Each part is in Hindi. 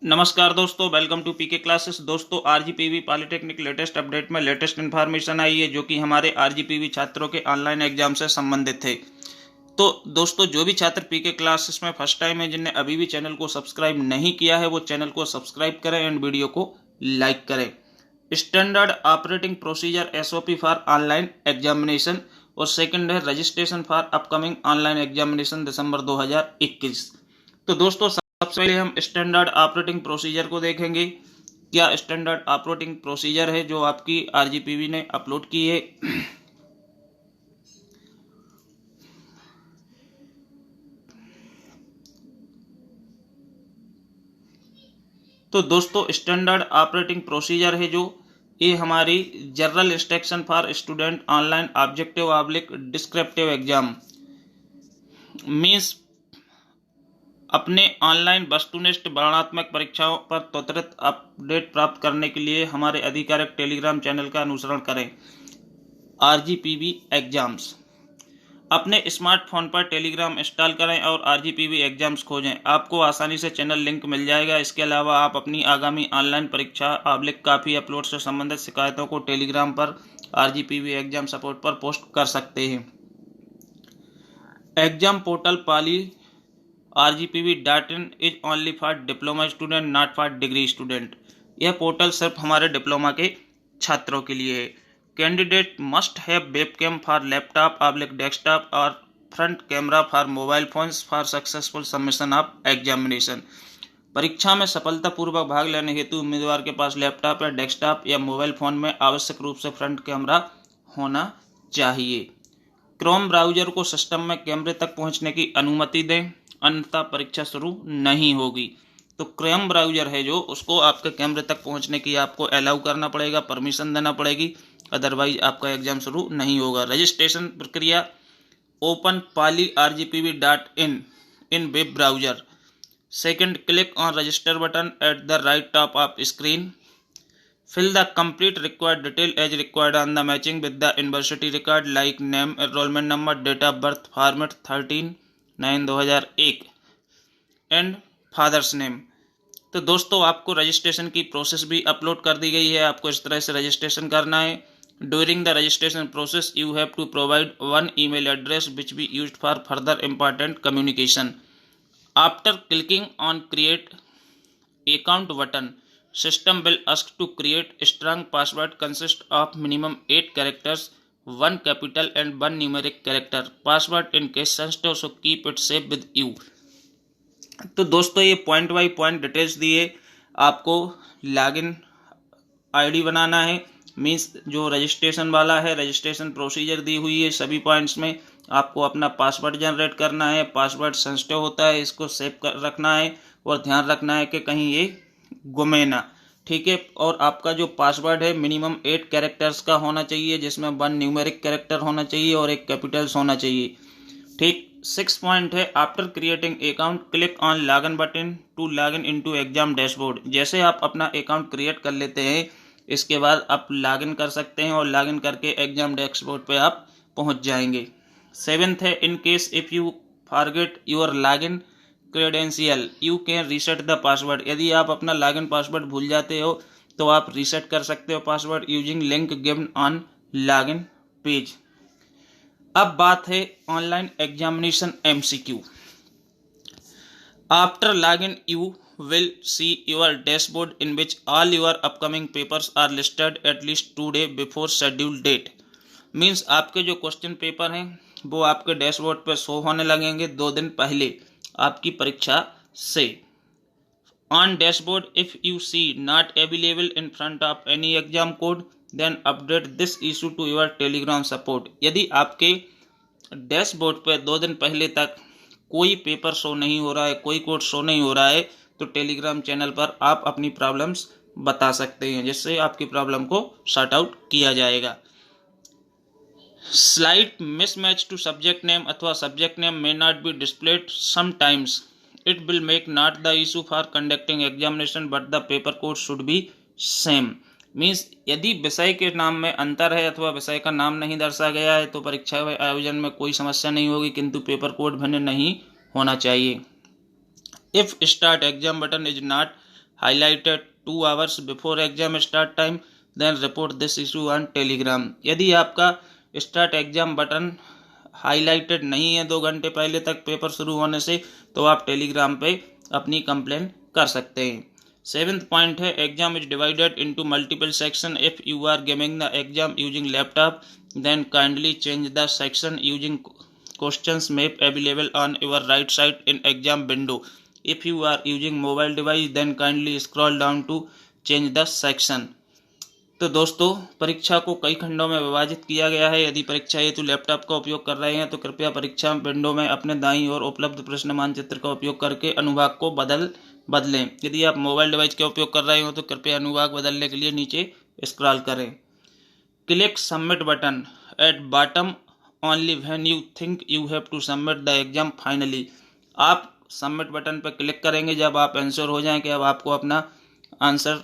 नमस्कार दोस्तों, वेलकम टू पीके क्लासेस। दोस्तों, आरजीपीवी पॉलिटेक्निक लेटेस्ट अपडेट में लेटेस्ट इन्फॉर्मेशन आई है जो कि हमारे आरजीपीवी छात्रों के ऑनलाइन एग्जाम से संबंधित है। तो दोस्तों, जो भी छात्र पीके क्लासेस में फर्स्ट टाइम है, जिनने अभी भी चैनल को सब्सक्राइब नहीं किया है, वो चैनल को सब्सक्राइब करें एंड वीडियो को लाइक करें। Standard operating procedure SOP for online examination और सेकंड है registration for upcoming online examination दिसंबर 2021। तो दोस्तों, सबसे पहले हम स्टैंडर्ड ऑपरेटिंग प्रोसीजर को देखेंगे। क्या स्टैंडर्ड ऑपरेटिंग प्रोसीजर है जो आपकी आरजीपीवी ने अपलोड की है। तो दोस्तों, स्टैंडर्ड ऑपरेटिंग प्रोसीजर है जो ये हमारी general instruction for student online objective oblique descriptive exam means अपने ऑनलाइन वस्तुनिष्ठ वर्णनात्मक परीक्षाओं पर त्वरित अपडेट प्राप्त करने के लिए हमारे आधिकारिक टेलीग्राम चैनल का अनुसरण करें। आरजीपीवी एग्जाम्स अपने स्मार्टफोन पर टेलीग्राम इंस्टॉल करें और आरजीपीवी एग्जाम्स खोजें। आपको आसानी से चैनल लिंक मिल जाएगा। इसके अलावा आप अपनी आगामी ऑनलाइन परीक्षा ऑब्लिक कॉपी अपलोड से संबंधित शिकायतों को टेलीग्राम पर आरजीपीवी एग्जाम सपोर्ट पर पोस्ट कर सकते हैं। Exam portal poly rgpv.in is only for diploma student, not for degree student. यह पोर्टल सिर्फ हमारे डिप्लोमा के छात्रों के लिए है। Candidate must have webcam for laptop oblique desktop और front camera for mobile phones for successful submission of examination. परीक्षा में सफलतापूर्वक भाग लेने हेतु उम्मीदवार के पास लैपटॉप या डेस्कटॉप या मोबाइल फोन में आवश्यक रूप से फ्रंट कैमरा होना चाहिए। क्रोम ब्राउजर को सिस्टम में कैमरे तक पहुंचने की अनुमति दें, अन्यथा परीक्षा शुरू नहीं होगी। तो क्रोम ब्राउजर है जो, उसको आपके कैमरे तक पहुंचने की आपको अलाउ करना पड़ेगा, परमिशन देना पड़ेगी, अदरवाइज आपका एग्जाम शुरू नहीं होगा। रजिस्ट्रेशन प्रक्रिया open poly-rgpv.in in web browser. Second, click on register button at the right top of screen. Fill the complete required detail as required on the matching with the university record like name, enrollment number, date of birth, format 13/9/2001 and father's name. तो दोस्तों, आपको रजिस्ट्रेशन की प्रोसेस भी अपलोड कर दी गई है। आपको इस तरह से रजिस्ट्रेशन करना है। During the registration process you have to provide one email address which be used for further important communication. After clicking on create account button, system will ask to create a strong password consist of minimum 8 characters, 1 capital and 1 numeric character. Password in case sensitive, so keep it safe with you. तो दोस्तों, ये पॉइंट बाई पॉइंट डिटेल्स दिए। आपको लॉगिन आईडी बनाना है, मीन्स जो रजिस्ट्रेशन वाला है, रजिस्ट्रेशन प्रोसीजर दी हुई है सभी पॉइंट्स में। आपको अपना पासवर्ड जनरेट करना है। पासवर्ड सेंसिटिव होता है, इसको सेव कर रखना है और ध्यान रखना है कि कहीं ये गुमे ना। ठीक है। और आपका जो पासवर्ड है मिनिमम 8 कैरेक्टर्स का होना चाहिए, जिसमें 1 न्यूमेरिक कैरेक्टर होना चाहिए और 1 कैपिटल्स होना चाहिए। ठीक। 6 पॉइंट है, after creating account click on login button to login into exam dashboard. जैसे आप अपना अकाउंट क्रिएट कर लेते हैं, इसके बाद आप लॉगिन कर सकते हैं और लॉगिन करके एग्जाम डैशबोर्ड पे आप पहुंच जाएंगे। 7th है, in case if you forget your login credential you can reset the password. यदि आप अपना लॉगिन पासवर्ड भूल जाते हो तो आप रीसेट कर सकते हो password using link given on login page. अब बात है online examination MCQ. After login you will see your dashboard in which all your upcoming papers are listed at least 2 days before scheduled date. Means आपके जो क्वेश्चन पेपर हैं वो आपके डैशबोर्ड पर शो होने लगेंगे 2 दिन पहले आपकी परीक्षा से। On dashboard if you see not available in front of any exam code then update this issue to your Telegram support. यदि आपके डैशबोर्ड पर 2 दिन पहले तक कोई पेपर शो नहीं हो रहा है, कोई कोड शो नहीं हो रहा है, तो टेलीग्राम चैनल पर आप अपनी प्रॉब्लम्स बता सकते हैं, जिससे आपकी प्रॉब्लम को सॉर्ट आउट किया जाएगा। Slight mismatch to subject name अथवा subject name may not be displayed sometimes it will make not the issue for conducting examination but the paper code should be same. Means यदि विषय के नाम में अंतर है अथवा विषय का नाम नहीं दर्शा गया है तो परीक्षा आयोजन में कोई समस्या नहीं होगी, किंतु पेपर कोड भिन्न नहीं होना चाहिए। If start exam button is not highlighted 2 hours before exam start time, then report this issue on Telegram। यदि आपका स्टार्ट एग्जाम बटन हाईलाइटेड नहीं है 2 घंटे पहले तक पेपर शुरू होने से, तो आप टेलीग्राम पे अपनी कंप्लेन कर सकते हैं। 7th पॉइंट है exam is divided into multiple section. If you are giving the exam using laptop then kindly change the section using questions map available on your right side in exam window. If you are using mobile device then kindly scroll down to change the section. तो दोस्तों परीक्षा को कई खंडों में विभाजित किया गया है। यदि परीक्षा हेतु लैपटॉप का उपयोग कर रहे हैं तो कृपया परीक्षा विंडो में अपने दाईं ओर उपलब्ध प्रश्न मानचित्र का उपयोग करके अनुभाग को बदलें। यदि आप मोबाइल डिवाइस का उपयोग कर रहे हो तो कृपया अनुभाग बदलने के लिए नीचे स्क्रॉल करें। Click submit button at bottom only when you think you have to submit the exam finally. आप सबमिट बटन पर क्लिक करेंगे जब आप इंश्योर हो जाएं कि अब आपको अपना आंसर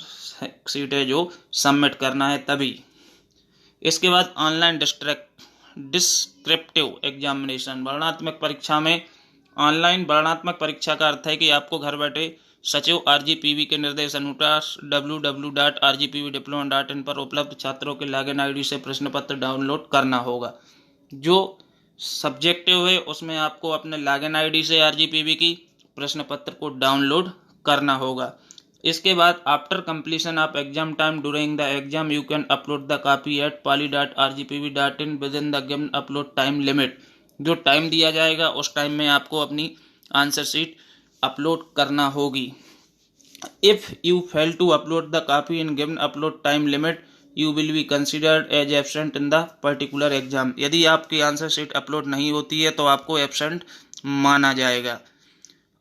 शीट है जो सबमिट करना है तभी। इसके बाद ऑनलाइन डिस्क्रिप्टिव एग्जामिनेशन। वर्णनात्मक परीक्षा में ऑनलाइन वर्णनात्मक परीक्षा का अर्थ है कि आपको घर बैठे सचिव RGPV के निर्देश अनुसार www.rgpvdiploma.in पर उपलब्ध छात्रों के लॉगिन ID से प्रश्न पत्र डाउनलोड करना होगा। जो सब्जेक्टिव है उसमें आपको अपने लॉगिन ID से RGPV की प्रश्न पत्र को डाउनलोड करना होगा। इसके बाद after completion of exam time during the exam you can upload the copy eight poly.rgpv.in with in the given upload time limit. जो टाइम दिया जाएगा उस टाइम में आपको अपनी आंसर शीट अपलोड करना होगी। If you fail to upload the copy in given upload time limit you will be considered as absent in the particular exam. यदि आपकी आंसर शीट अपलोड नहीं होती है तो आपको एब्सेंट माना जाएगा।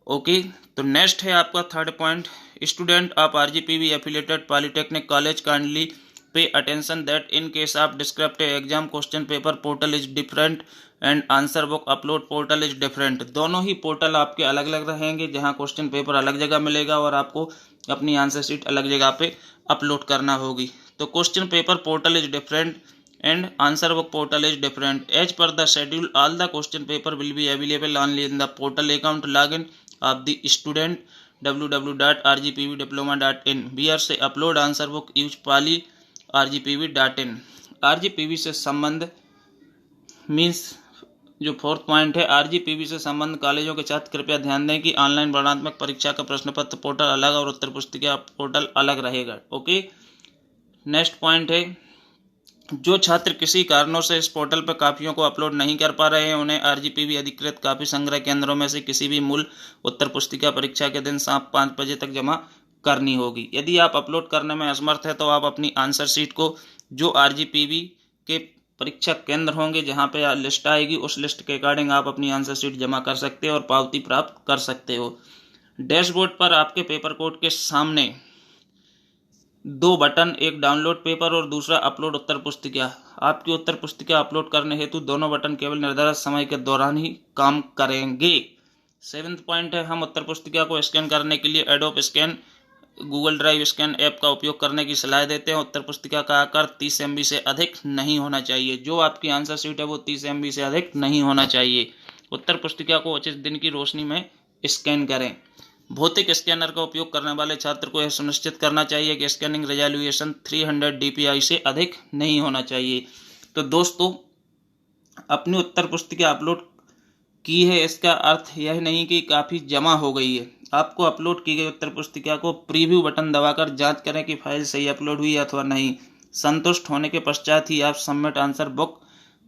ओके, तो नेक्स्ट है आपका 3rd point. Student of RGPV affiliated polytechnic college kindly pay attention that in case of descriptive exam question paper portal is different and answer book upload portal is different. दोनों ही पोर्टल आपके अलग अलग रहेंगे, जहां क्वेश्चन पेपर अलग जगह मिलेगा और आपको अपनी आंसर शीट अलग जगह पे अपलोड करना होगी। तो question paper portal is different and answer book portal is different. As per the schedule, all the question paper will be available only in the portal account login of the student www.rgpvdiploma.in. Where से upload answer book use poly.rgpv.in। RGPV से संबंध मीन्स जो 4th पॉइंट है, RGPV से संबंध कॉलेजों के छात्र कृपया ध्यान दें कि ऑनलाइन वर्णनात्मक परीक्षा का प्रश्न पत्र पोर्टल अलग और उत्तर पुस्तिका पोर्टल अलग रहेगा। ओके, नेक्स्ट पॉइंट है जो छात्र किसी कारणों से इस पोर्टल पर कापियों को अपलोड नहीं कर पा रहे हैं उन्हें RGPV अधिकृत कापी संग्रह केंद्रों में से किसी भी मूल उत्तर पुस्तिका परीक्षा के दिन शाम 5 बजे तक जमा करनी होगी। यदि आप अपलोड करने में असमर्थ है तो आप अपनी आंसर शीट को जो RGPV के परीक्षा केंद्र होंगे जहां पे लिस्ट आएगी उस लिस्ट के अकॉर्डिंग आप अपनी आंसर शीट जमा कर सकते हो और पावती प्राप्त कर सकते हो। डैशबोर्ड पर आपके पेपर कोड के सामने 2 बटन, एक डाउनलोड पेपर और दूसरा अपलोड उत्तर पुस्तिका। आपकी उत्तर पुस्तिका अपलोड करने हेतु दोनों बटन केवल निर्धारित समय के दौरान ही काम करेंगे। 7th पॉइंट है हम उत्तर पुस्तिका को स्कैन करने के लिए adobe scan Google drive scan app का उपयोग करने की सलाह देते हैं। उत्तर पुस्तिका का आकार 30 MB से अधिक नहीं होना चाहिए। जो आपकी आंसर शीट है वो 30 MB से अधिक नहीं होना चाहिए। उत्तर पुस्तिका को उचित दिन की रोशनी में स्कैन करें। भौतिक स्कैनर का उपयोग करने वाले छात्र को यह सुनिश्चित करना चाहिए कि स्कैनिंग रेजोल्यूशन 300 DPI से अधिक नहीं होना चाहिए। तो दोस्तों अपनी उत्तर पुस्तिका अपलोड की है इसका अर्थ यह नहीं कि काफ़ी जमा हो गई है। आपको अपलोड की गई उत्तर पुस्तिका को प्रीव्यू बटन दबाकर जांच करें कि फाइल सही अपलोड हुई अथवा नहीं। संतुष्ट होने के पश्चात ही आप सबमिट आंसर बुक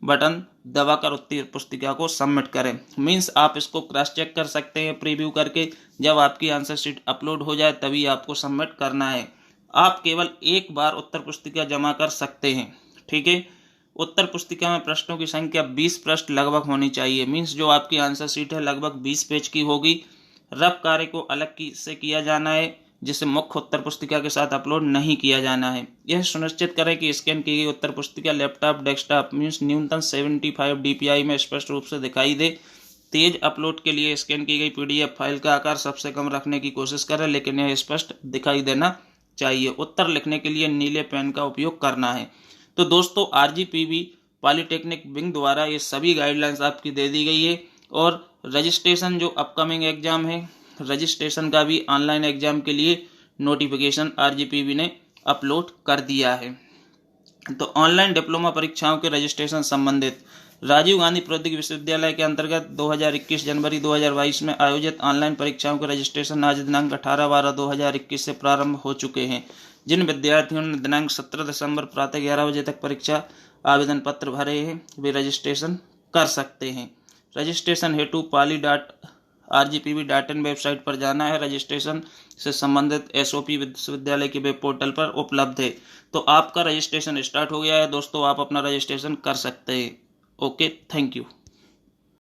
बटन दबाकर उत्तर पुस्तिका को सबमिट करें। मीन्स आप इसको क्रॉस चेक कर सकते हैं प्रीव्यू करके। जब आपकी आंसर शीट अपलोड हो जाए तभी आपको सबमिट करना है। आप केवल एक बार उत्तर पुस्तिका जमा कर सकते हैं। ठीक है, उत्तर पुस्तिका में प्रश्नों की संख्या 20 प्रश्न लगभग होनी चाहिए। मीन्स जो आपकी आंसर शीट है लगभग 20 पेज की होगी। रफ कार्य को अलग से किया जाना है जिसे मुख्य उत्तर पुस्तिका के साथ अपलोड नहीं किया जाना है। यह सुनिश्चित करें कि स्कैन की गई उत्तर पुस्तिका लैपटॉप डेस्कटॉप मीन्स न्यूनतम 75 DPI में स्पष्ट रूप से दिखाई दे। तेज अपलोड के लिए स्कैन की गई PDF फाइल का आकार सबसे कम रखने की कोशिश करें, लेकिन यह स्पष्ट दिखाई देना चाहिए। उत्तर लिखने के लिए नीले पेन का उपयोग करना है। तो दोस्तों RGPV पॉलिटेक्निक विंग द्वारा ये सभी गाइडलाइंस आपकी दे दी गई है। और रजिस्ट्रेशन जो अपकमिंग एग्जाम है, रजिस्ट्रेशन का भी ऑनलाइन एग्जाम के लिए नोटिफिकेशन RGPV ने अपलोड कर दिया है। तो ऑनलाइन डिप्लोमा परीक्षाओं के रजिस्ट्रेशन संबंधित राजीव गांधी प्रौद्योगिकी विश्वविद्यालय के अंतर्गत 2021 जनवरी 2022 में आयोजित ऑनलाइन परीक्षाओं के रजिस्ट्रेशन आज दिनांक 18/12/2021 से प्रारंभ हो चुके हैं। जिन विद्यार्थियों ने दिनांक 17 दिसंबर प्रातः 11 बजे तक परीक्षा आवेदन पत्र भरे हैं वे रजिस्ट्रेशन कर सकते हैं। रजिस्ट्रेशन हेतु pali.rgpv.in वेबसाइट पर जाना है। रजिस्ट्रेशन से संबंधित SOP विश्वविद्यालय के वेब पोर्टल पर उपलब्ध है। तो आपका रजिस्ट्रेशन स्टार्ट हो गया है दोस्तों, आप अपना रजिस्ट्रेशन कर सकते हैं। Okay, thank you.